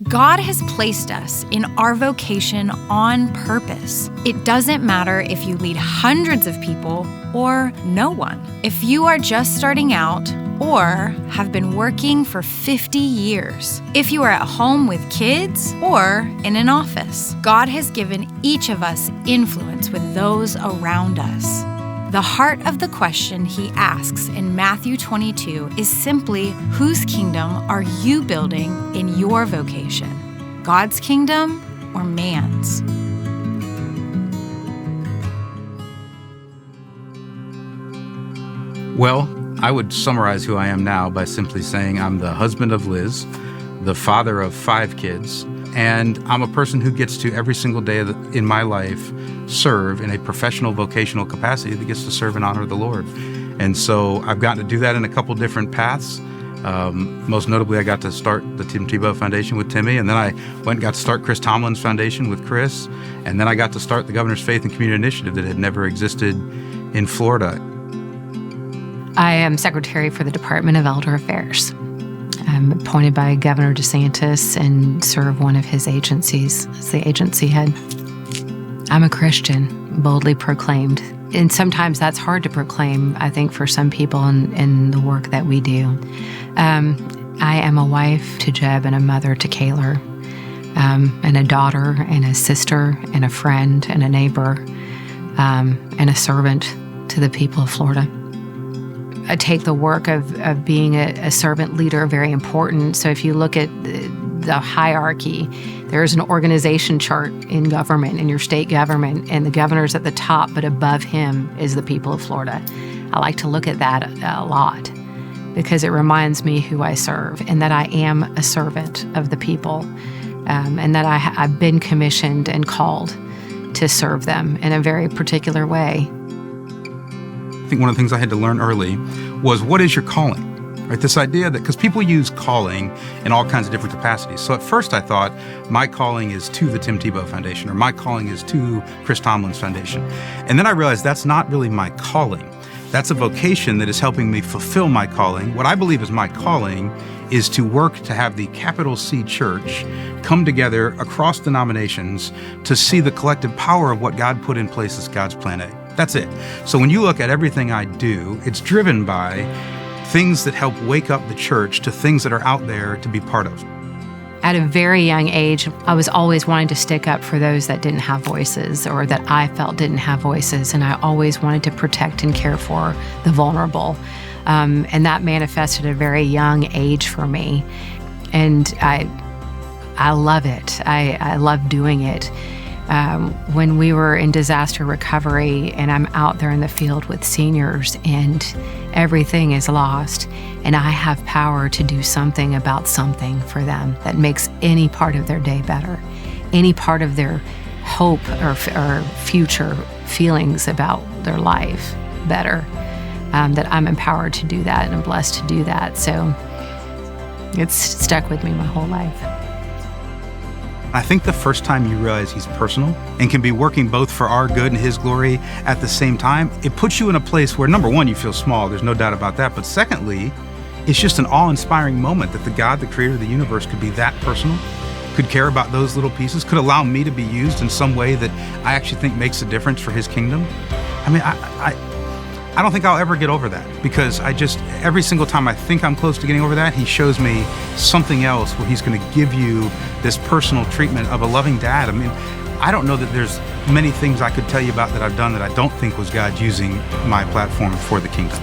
God has placed us in our vocation on purpose. It doesn't matter if you lead hundreds of people or no one. If you are just starting out or have been working for 50 years. If you are at home with kids or in an office. God has given each of us influence with those around us. The heart of the question he asks in Matthew 22 is simply, whose kingdom are you building in your vocation? God's kingdom or man's? Well, I would summarize who I am now by simply saying I'm the husband of Liz, the father of 5 kids, and I'm a person who gets to every single day in my life serve in a professional vocational capacity that gets to serve and honor the Lord. And so I've gotten to do that in a couple different paths. Most notably, I got to start the Tim Tebow Foundation with Timmy, and then I went and got to start Chris Tomlin's Foundation with Chris, and then I got to start the Governor's Faith and Community Initiative that had never existed in Florida. I am Secretary for the Department of Elder Affairs. I'm appointed by Governor DeSantis and serve one of his agencies as the agency head. I'm a Christian, boldly proclaimed. And sometimes that's hard to proclaim, I think, for some people in the work that we do. I am a wife to Jeb and a mother to Kaylor, and a daughter and a sister and a friend and a neighbor, and a servant to the people of Florida. I take the work of being a servant leader very important. So if you look at the hierarchy, there's an organization chart in government, in your state government, and the governor's at the top, but above him is the people of Florida. I like to look at that a lot because it reminds me who I serve and that I am a servant of the people, and that I've been commissioned and called to serve them in a very particular way. I think one of the things I had to learn early was, what is your calling? Right? This idea that, because people use calling in all kinds of different capacities. So at first I thought my calling is to the Tim Tebow Foundation, or my calling is to Chris Tomlin's Foundation. And then I realized that's not really my calling. That's a vocation that is helping me fulfill my calling. What I believe is my calling is to work to have the capital C church come together across denominations to see the collective power of what God put in place as God's plan A. That's it. So when you look at everything I do, it's driven by things that help wake up the church to things that are out there to be part of. At a very young age, I was always wanting to stick up for those that didn't have voices or that I felt didn't have voices, and I always wanted to protect and care for the vulnerable. And that manifested at a very young age for me. And I love it. I love doing it. When we were in disaster recovery and I'm out there in the field with seniors and everything is lost and I have power to do something about something for them that makes any part of their day better, any part of their hope or future feelings about their life better, that I'm empowered to do that and I'm blessed to do that. So it's stuck with me my whole life. I think the first time you realize he's personal and can be working both for our good and his glory at the same time, it puts you in a place where, number one, you feel small. There's no doubt about that. But secondly, it's just an awe-inspiring moment that the God, the creator of the universe, could be that personal, could care about those little pieces, could allow me to be used in some way that I actually think makes a difference for his kingdom. I mean, I don't think I'll ever get over that, because every single time I think I'm close to getting over that, he shows me something else where he's going to give you this personal treatment of a loving dad. I mean, I don't know that there's many things I could tell you about that I've done that I don't think was God using my platform for the kingdom.